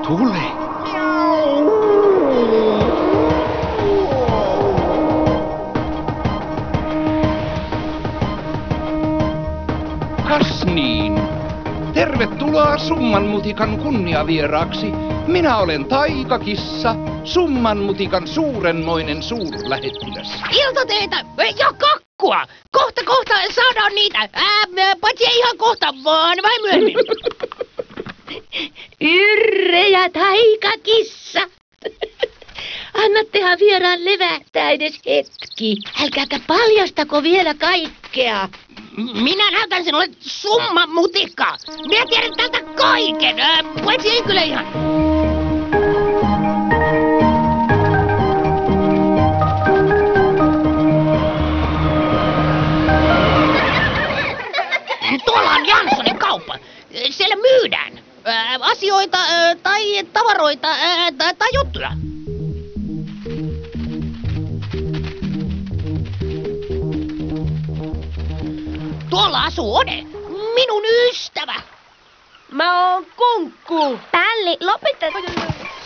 Kuule. Kas niin. Tervetuloa Summan Mutikan kunniavieraaksi. Minä olen Taikakissa, Summan Mutikan suurenmoinen suurlähettiläs. Iltateitä ja kakkua! Kohta saadaan niitä. Paitsi ei ihan kohta, vaan vähän myöhemmin. Yrre ja Taikakissa. Annattehan vieraan levähtää edes hetki. Älkääkä paljastako vielä kaikkea. Minä näytän sinulle Summan Mutikka. Minä tiedän tältä kaiken. Paitsi ei kyllä ihan. Tuolla on Janssonin kauppa. Siellä myydään asioita tai tavaroita tai juttuja. Tuolla asuu Ode, minun ystävä. Mä oon Kunkku. Pälli, lopeta.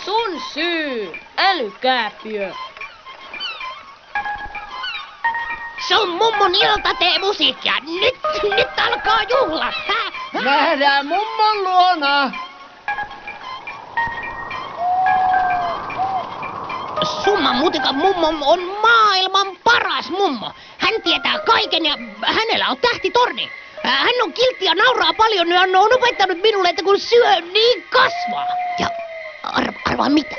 Sun syy, älykääpiö. Se on mummon iltatee-musiikkia. Nyt alkaa juhla. Nähdään mummon luona. Summan Mutikan mummo on maailman paras mummo. Hän tietää kaiken ja hänellä on tähtitorni. Hän on kiltti ja nauraa paljon ja on opettanut minulle, että kun syö, niin kasvaa. Ja arvaa mitä?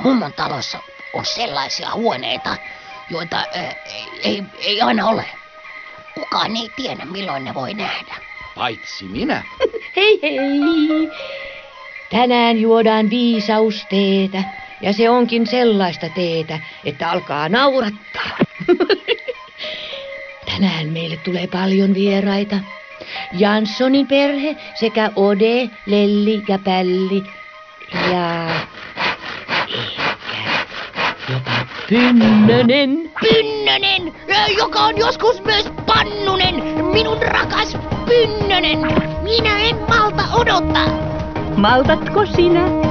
Mummon talossa on sellaisia huoneita, joita ei aina ole. Kukaan ei tiedä, milloin ne voi nähdä. Paitsi minä. Hei hei! Tänään juodaan viisausteetä. Ja se onkin sellaista teetä, että alkaa naurattaa. Tänään meille tulee paljon vieraita. Janssonin perhe sekä Ode, Lelli ja Pälli. Ja ehkä jopa Pynnönen. Pynnönen, joka on joskus myös Pannunen. Minun rakas Pynnönen. Minä en malta odottaa. Maltatko sinä?